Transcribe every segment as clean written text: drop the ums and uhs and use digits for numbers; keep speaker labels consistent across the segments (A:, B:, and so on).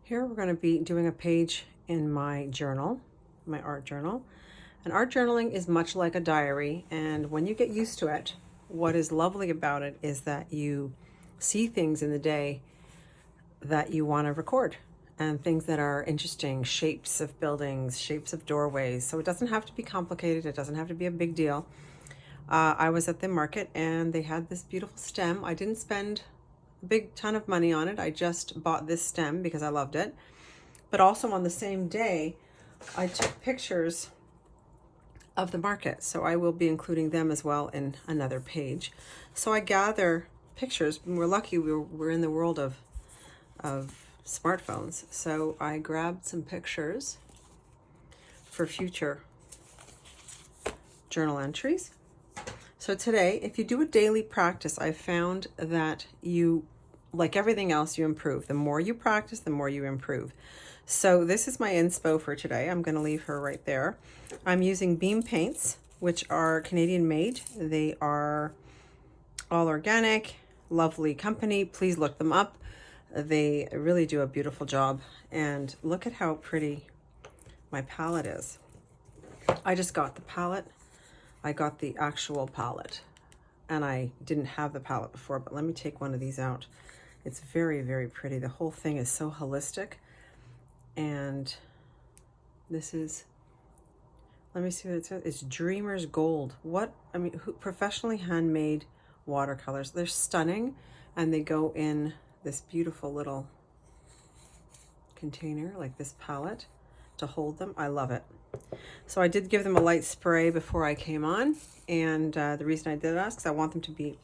A: Here we're going to be doing a page in my journal, my art journal. And art journaling is much like a diary, and when you get used to it, what is lovely about it is that you see things in the day that you want to record, and things that are interesting, shapes of buildings, shapes of doorways. So it doesn't have to be complicated, it doesn't have to be a big deal. I was at the market and they had this beautiful stem. I didn't spend a big ton of money on it. I just bought this stem because I loved it. But also on the same day, I took pictures of the market. So I will be including them as well in another page. So I gather pictures. We're lucky we're in the world of smartphones. So I grabbed some pictures for future journal entries. So today, if you do a daily practice, I found that you, like everything else, you improve. The more you practice, the more you improve. So this is my inspo for today. I'm going to leave her right there. I'm using Beam Paints, which are Canadian made. They are all organic, lovely company. Please look them up. They really do a beautiful job. And look at how pretty my palette is. I just got the palette. I got the actual palette, and I didn't have the palette before, but let me take one of these out. It's very, very pretty. The whole thing is so holistic. And this is, let me see what it says. It's Dreamer's Gold. What, I mean, professionally handmade watercolors. They're stunning, and they go in this beautiful little container, like this palette, to hold them. I love it. So I did give them a light spray before I came on, and the reason I did that is because I want them to be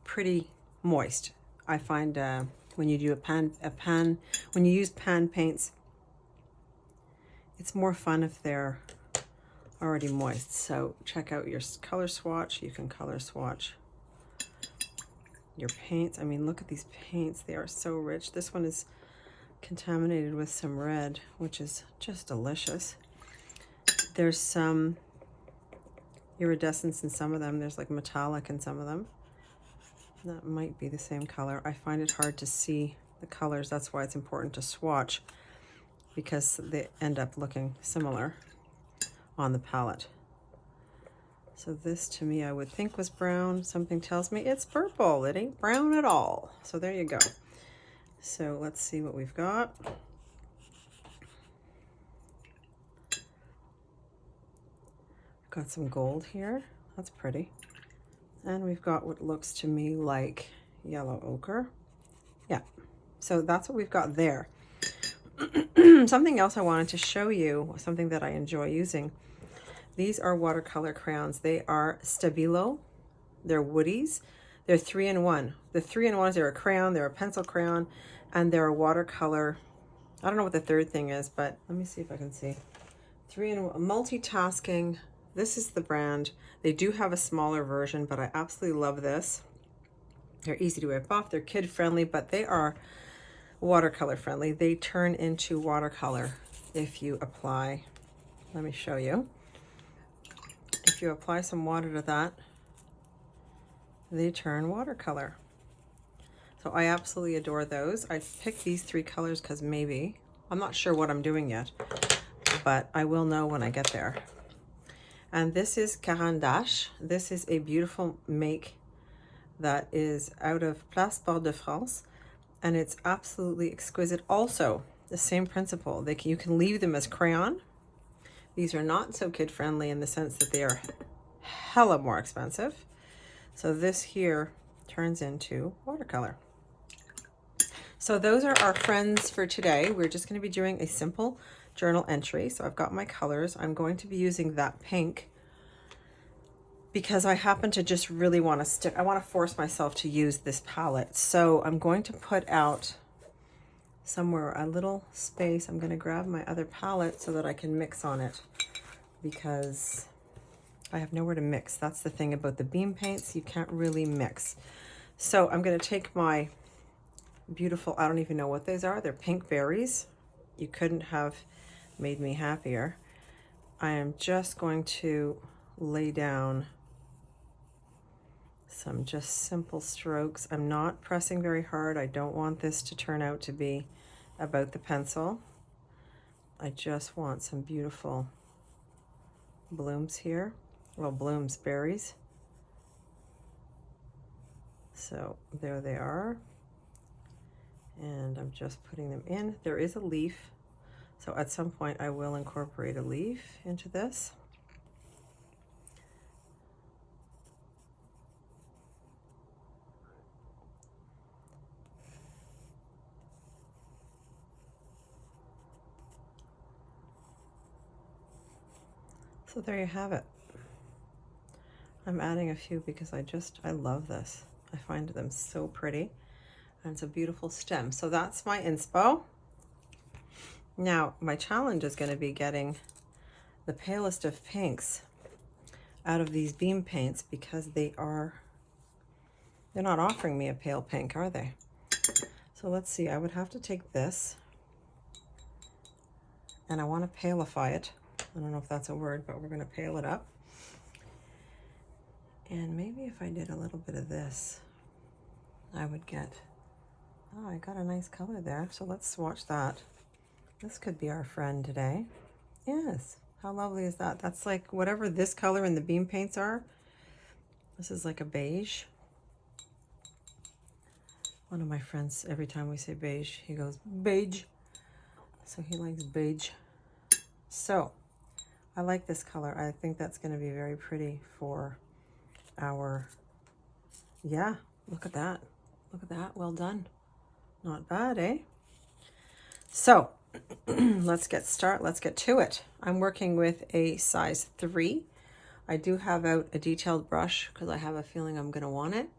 A: pretty moist. I find when you do when you use pan paints, it's more fun if they're already moist. So check out your color swatch. You can color swatch your paints. I mean, look at these paints. They are so rich. This one is contaminated with some red, which is just delicious. There's some iridescence in some of them. There's like metallic in some of them. That might be the same color. I find it hard to see the colors. That's why it's important to swatch, because they end up looking similar on the palette. So this to me I would think was brown. Something tells me it's purple. It ain't brown at all. So there you go. So let's see what we've got. Got some gold here. That's pretty. And we've got what looks to me like yellow ochre. Yeah. So that's what we've got there. Something else I wanted to show you, something that I enjoy using. These are watercolor crayons. They are Stabilo. They're woodies. They're 3-in-1. The 3-in-1 is they're a crayon, they're a pencil crayon, and they're a watercolor. I don't know what the third thing is, but let me see if I can see. 3-in-1, multitasking. This is the brand. They do have a smaller version, but I absolutely love this. They're easy to wipe off. They're kid friendly, but they are watercolor friendly. They turn into watercolor if you apply. Let me show you. If you apply some water to that, they turn watercolor. So I absolutely adore those. I picked these 3 colors because maybe, I'm not sure what I'm doing yet, but I will know when I get there. And this is Caran d'Ache. This is a beautiful make that is out of Place Port de France, and it's absolutely exquisite. Also, the same principle. You can leave them as crayon. These are not so kid-friendly in the sense that they are hella more expensive. So this here turns into watercolor. So those are our friends for today. We're just going to be doing a simple journal entry. So I've got my colors. I'm going to be using that pink because I happen to just really want to stick. I want to force myself to use this palette. So I'm going to put out somewhere a little space. I'm going to grab my other palette so that I can mix on it, because I have nowhere to mix. That's the thing about the Beam paints. You can't really mix. So I'm going to take my beautiful, I don't even know what these are. They're pink berries. You couldn't have made me happier. I am just going to lay down some just simple strokes. I'm not pressing very hard. I don't want this to turn out to be about the pencil. I just want some beautiful blooms here. Well, blooms, berries. So there they are. And I'm just putting them in. There is a leaf. So at some point I will incorporate a leaf into this. So there you have it. I'm adding a few because I love this. I find them so pretty, and it's a beautiful stem. So that's my inspo. Now my challenge is going to be getting the palest of pinks out of these beam paints, because they're not offering me a pale pink, are they? So let's see, I would have to take this, and I want to palify it. I don't know if that's a word, but we're going to pale it up. And maybe if I did a little bit of this, I would get, oh, I got a nice color there. So let's swatch that. This could be our friend today. Yes, how lovely is that? That's like whatever this color in the beam paints are. This is like a beige. One of my friends, every time we say beige, he goes, beige. So he likes beige. So I like this color. I think that's going to be very pretty for our, yeah, look at that. Look at that. Well done. Not bad, eh? So let's get to it. I'm working with a size 3. I do have out a detailed brush because I have a feeling I'm going to want it.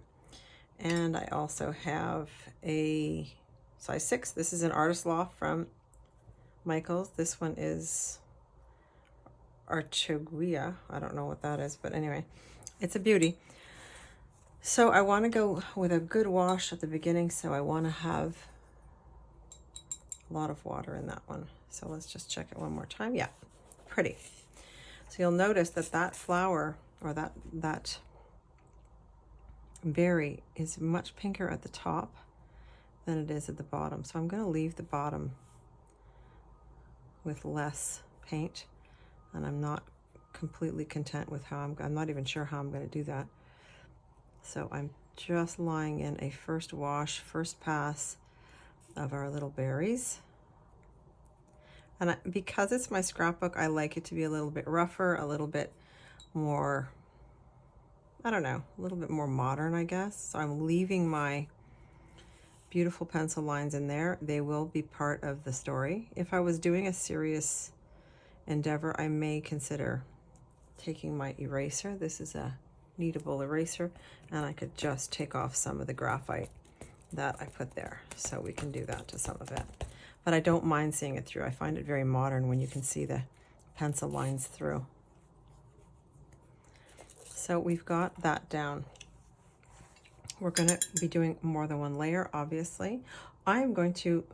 A: And I also have a size 6. This is an Artist Loft from Michaels. This one is Archiguia. I don't know what that is, but anyway, it's a beauty. So I want to go with a good wash at the beginning, so I want to have a lot of water in that one. So let's just check it one more time. Yeah, pretty. So you'll notice that that flower, or that berry, is much pinker at the top than it is at the bottom. So I'm going to leave the bottom with less paint, and I'm not completely content with how I'm not even sure how I'm going to do that. So I'm just laying in a first wash, first pass of our little berries. And because it's my scrapbook, I like it to be a little bit rougher, a little bit more, I don't know, a little bit more modern, I guess. So I'm leaving my beautiful pencil lines in there. They will be part of the story. If I was doing a serious endeavor, I may consider taking my eraser. This is a kneadable eraser, and I could just take off some of the graphite that I put there. So we can do that to some of it. But I don't mind seeing it through. I find it very modern when you can see the pencil lines through. So we've got that down. We're going to be doing more than one layer, obviously. I'm going to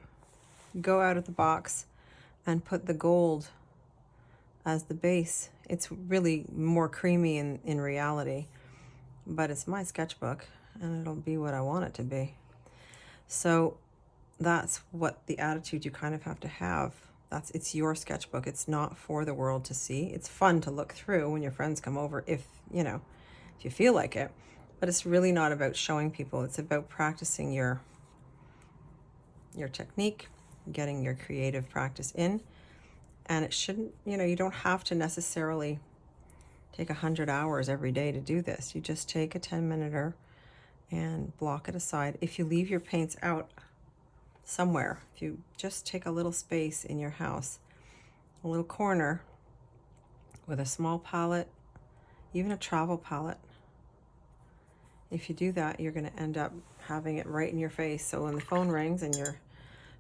A: go out of the box and put the gold as the base. It's really more creamy in reality, but it's my sketchbook and it'll be what I want it to be. So that's what the attitude you kind of have to have. It's your sketchbook. It's not for the world to see. It's fun to look through when your friends come over, if you feel like it, but it's really not about showing people. It's about practicing your technique, getting your creative practice in. And it shouldn't, you don't have to necessarily take 100 hours every day to do this. You just take a 10-minute and block it aside. If you leave your paints out somewhere, if you just take a little space in your house, a little corner with a small palette, even a travel palette, if you do that, you're going to end up having it right in your face. So when the phone rings and you're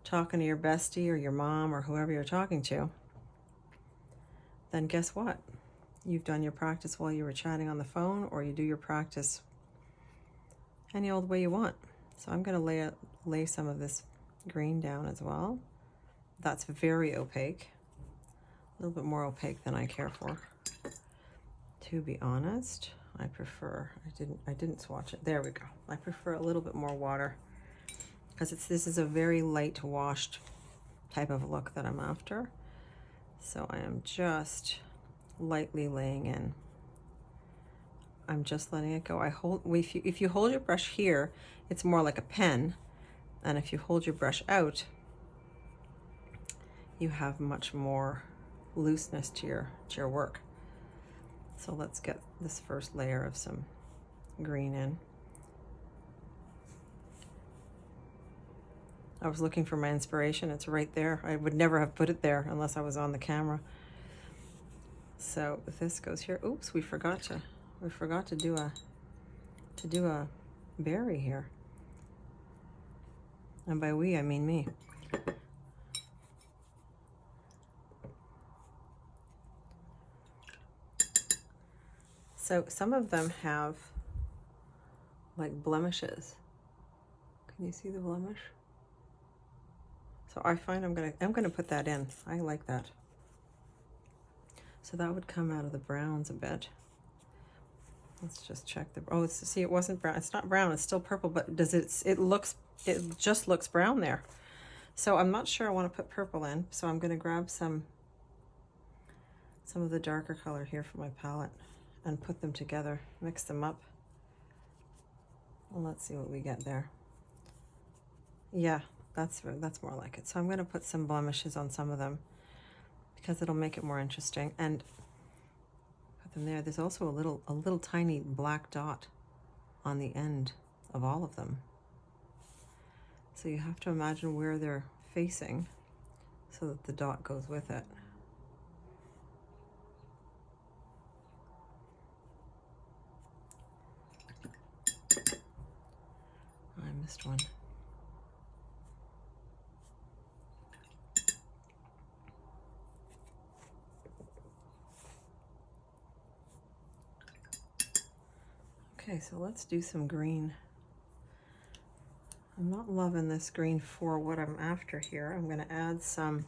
A: talking to your bestie or your mom or whoever you're talking to, then guess what? You've done your practice while you were chatting on the phone, or you do your practice any old way you want. So I'm going to lay some of this green down as well. That's very opaque, a little bit more opaque than I care for. To be honest, I prefer, I didn't swatch it. There we go. I prefer a little bit more water because this is a very light washed type of look that I'm after. So I am just lightly laying in. I'm just letting it go. If you hold your brush here, it's more like a pen. And if you hold your brush out, you have much more looseness to your work. So let's get this first layer of some green in. I was looking for my inspiration. It's right there. I would never have put it there unless I was on the camera. So this goes here. Oops, we forgot to do a berry here. And by we, I mean me. So some of them have like blemishes. Can you see the blemish? So I find I'm gonna put that in. I like that. So that would come out of the browns a bit. Let's just check the, oh, see, it wasn't brown. It's not brown, it's still purple, but it just looks brown there. So I'm not sure I want to put purple in, so I'm gonna grab some of the darker color here from my palette and put them together, mix them up. Well, let's see what we get there. Yeah, that's more like it. So I'm gonna put some blemishes on some of them because it'll make it more interesting. And put them there. There's also a little tiny black dot on the end of all of them. So you have to imagine where they're facing so that the dot goes with it. I missed one. Okay, so let's do some green. I'm not loving this green for what I'm after here. I'm gonna add some,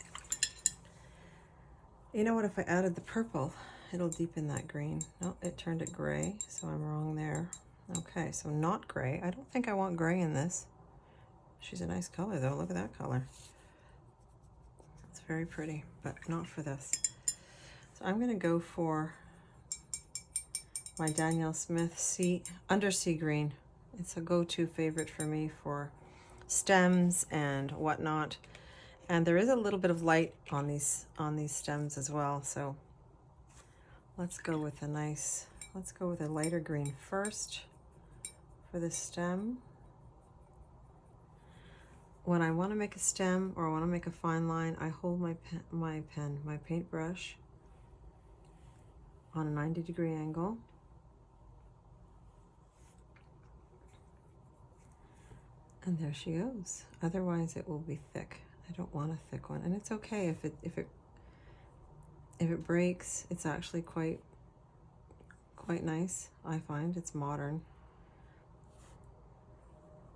A: you know what, if I added the purple, it'll deepen that green. No, it turned it gray, so I'm wrong there. Okay, so not gray. I don't think I want gray in this. She's a nice color though, look at that color. It's very pretty, but not for this. So I'm gonna go for my Danielle Smith Undersea Green. It's a go-to favorite for me for stems and whatnot. And there is a little bit of light on these stems as well. So let's go with a lighter green first for the stem. When I want to make a stem or I want to make a fine line, I hold my paintbrush on a 90-degree angle. And there she goes. Otherwise it will be thick. I don't want a thick one. And it's okay if it breaks. It's actually quite nice, I find. It's modern.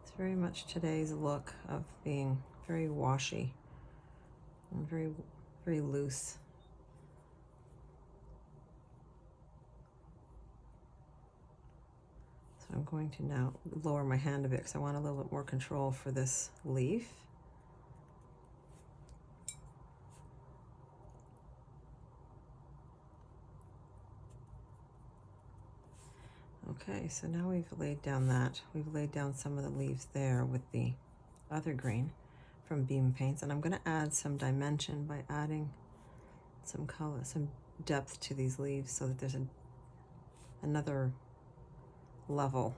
A: It's very much today's look of being very washy and very, very loose. So I'm going to now lower my hand a bit because I want a little bit more control for this leaf. Okay, so now we've laid down some of the leaves there with the other green from Beam Paints, and I'm going to add some dimension by adding some color, some depth to these leaves so that there's another level.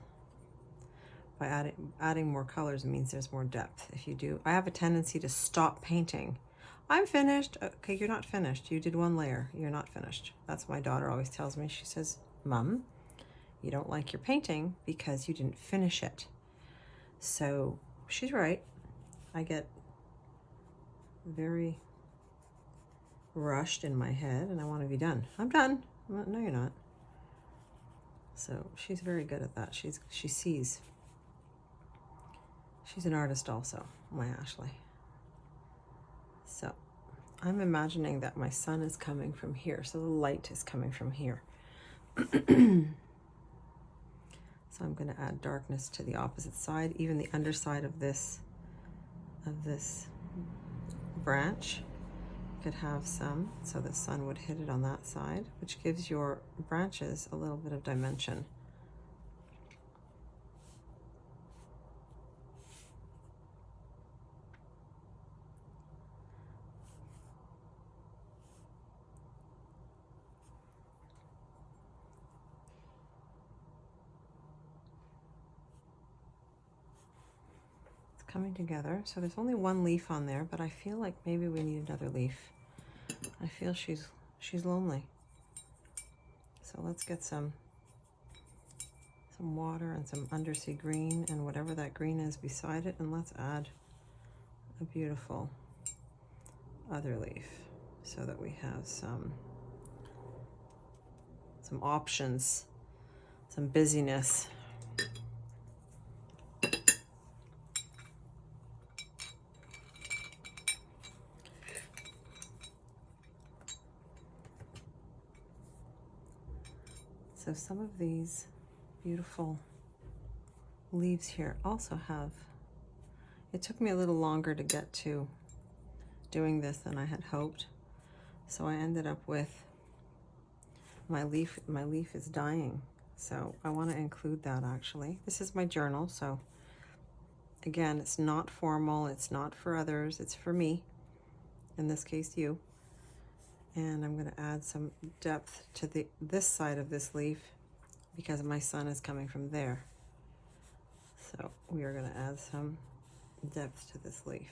A: By adding more colors, it means there's more depth. If you do, I have a tendency to stop painting. I'm finished. Okay, you're not finished. You did one layer. You're not finished. That's what my daughter always tells me. She says, Mom, you don't like your painting because you didn't finish it. So she's right. I get very rushed in my head and I want to be done. I'm done. No, you're not. So she's very good at that. She sees. She's an artist also, my Ashley. So I'm imagining that my sun is coming from here. So the light is coming from here. So I'm going to add darkness to the opposite side, even the underside of this branch could have some, so the sun would hit it on that side, which gives your branches a little bit of dimension. Coming together. So there's only one leaf on there, but I feel like maybe we need another leaf. I feel she's lonely. So let's get some water and some undersea green and whatever that green is beside it, and let's add a beautiful other leaf so that we have some options, some busyness. So some of these beautiful leaves here also have, it took me a little longer to get to doing this than I had hoped. So I ended up with my leaf is dying. So I want to include that actually. This is my journal, so again, it's not formal, it's not for others, it's for me, in this case you. And I'm going to add some depth to this side of this leaf because my sun is coming from there. So we are going to add some depth to this leaf.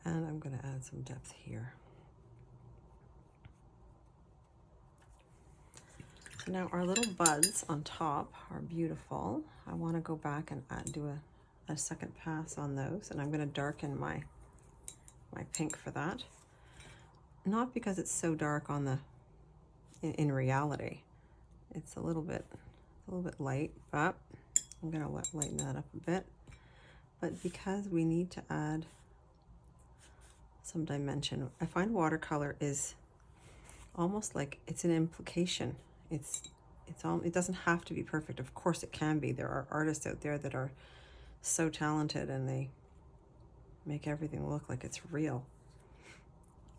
A: And I'm going to add some depth here. So now our little buds on top are beautiful. I want to go back and do a second pass on those, and I'm going to darken my pink for that. Not because it's so dark on the in reality. It's a little bit light, but I'm going to lighten that up a bit. But because we need to add some dimension, I find watercolor is almost like it's an implication. It doesn't have to be perfect. Of course it can be. There are artists out there that are so talented and they make everything look like it's real.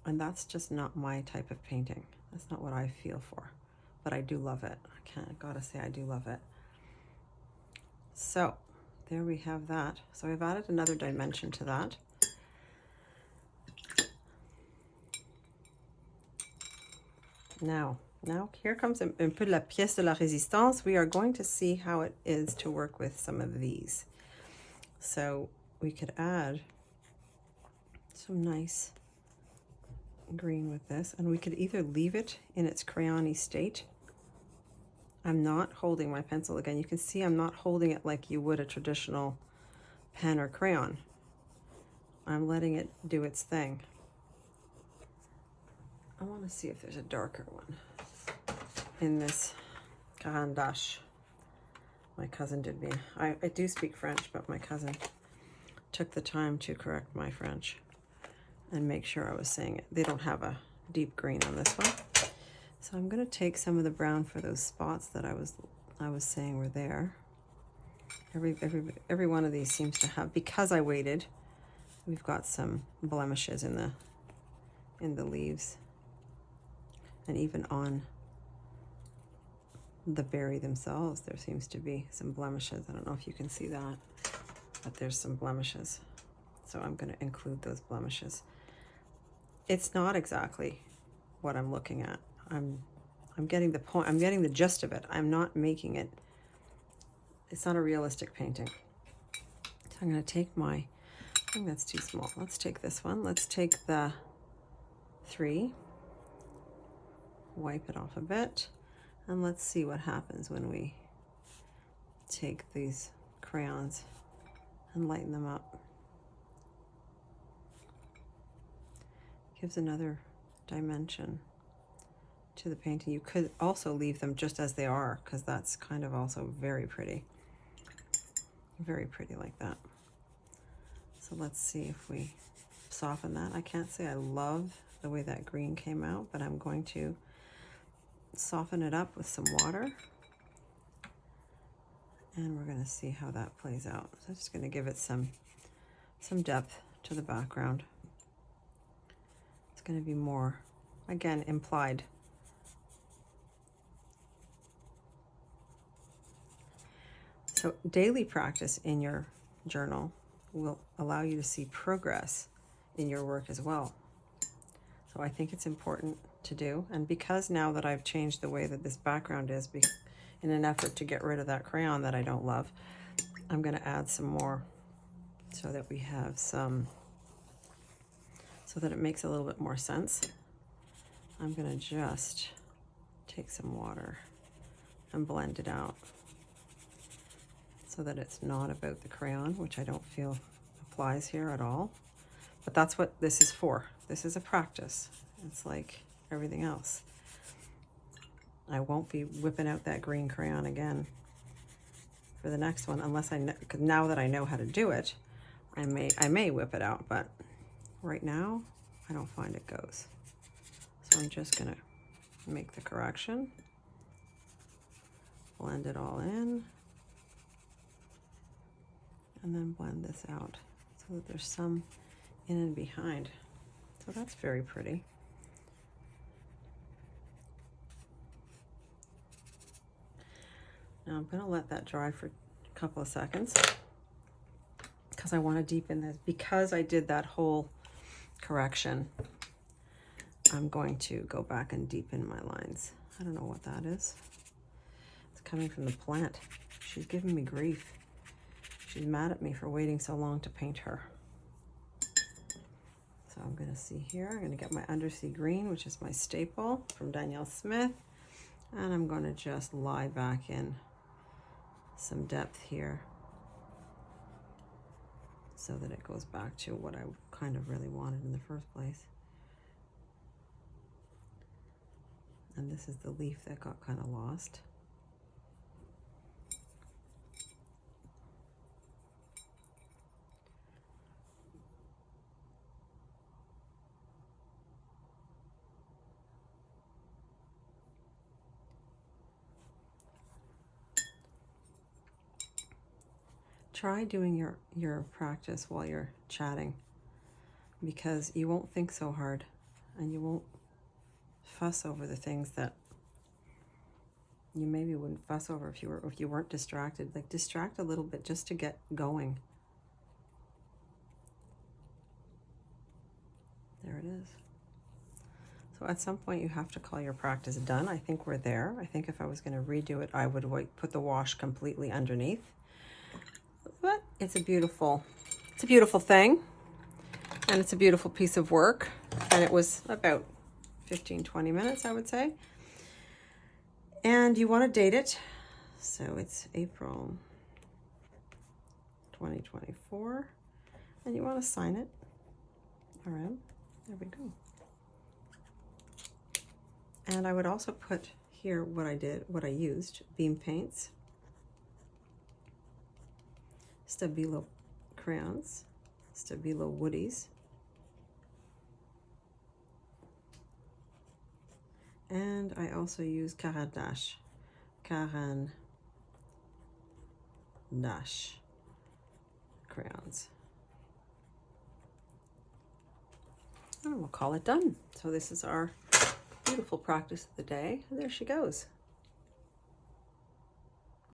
A: And that's just not my type of painting. That's not what I feel for. But I do love it. Gotta say I do love it. So there we have that. So I've added another dimension to that. Now here comes un peu de la pièce de la résistance. We are going to see how it is to work with some of these. So we could add some nice green with this, and we could either leave it in its crayon-y state. I'm not holding my pencil. Again, you can see I'm not holding it like you would a traditional pen or crayon. I'm letting it do its thing. I want to see if there's a darker one in this Caran d'Ache. My cousin did me. I do speak French, but my cousin took the time to correct my French and make sure I was saying it. They don't have a deep green on this one. So I'm going to take some of the brown for those spots that I was saying were there. Every one of these seems to have, because I waited, we've got some blemishes in the leaves. And even on the berry themselves, there seems to be some blemishes. I don't know if you can see that, but there's some blemishes. So I'm going to include those blemishes. It's not exactly what I'm looking at. I'm getting the point. I'm getting the gist of it. I'm not making it. It's not a realistic painting. So I'm going to take I think that's too small. Let's take this one. Let's take the 3. Wipe it off a bit, and let's see what happens when we take these crayons and lighten them up. Gives another dimension to the painting. You could also leave them just as they are, because that's kind of also very pretty like that. So let's see if we soften that. I can't say I love the way that green came out, but I'm going to soften it up with some water And we're going to see how that plays out. So I'm just going to give it some depth to the background. It's going to be more, again, implied. So daily practice in your journal will allow you to see progress in your work as well. So I think it's important to do. And because now that I've changed the way that this background is, in an effort to get rid of that crayon that I don't love, I'm going to add some more so that we have some, so that it makes a little bit more sense. I'm going to just take some water and blend it out so that it's not about the crayon, which I don't feel applies here at all. But that's what this is for. This is a practice. It's like everything else. I won't be whipping out that green crayon again for the next one, unless because now that I know how to do it, I may whip it out, but right now I don't find it goes. So I'm just gonna make the correction, blend it all in, and then blend this out so that there's some in and behind. So that's very pretty. Now I'm going to let that dry for a couple of seconds because I want to deepen this. Because I did that whole correction, I'm going to go back and deepen my lines. I don't know what that is. It's coming from the plant. She's giving me grief. She's mad at me for waiting so long to paint her. So I'm going to see here. I'm going to get my Undersea Green, which is my staple from Danielle Smith. And I'm going to just lie back in some depth here so that it goes back to what I kind of really wanted in the first place. And this is the leaf that got kind of lost. Try doing your practice while you're chatting, because you won't think so hard and you won't fuss over the things that you maybe wouldn't fuss over if you weren't distracted. Like, distract a little bit just to get going. There it is. So at some point you have to call your practice done. I think we're there. I think if I was going to redo it, I would put the wash completely underneath. But it's a beautiful thing, and it's a beautiful piece of work, and it was about 15-20 minutes, I would say. And you want to date it, so it's April 2024, and you want to sign it around. There we go. And I would also put here what I used: Beam Paints, Stabilo crayons, Stabilo woodies, and I also use Caran d'Ache crayons. And we'll call it done. So this is our beautiful practice of the day. And there she goes.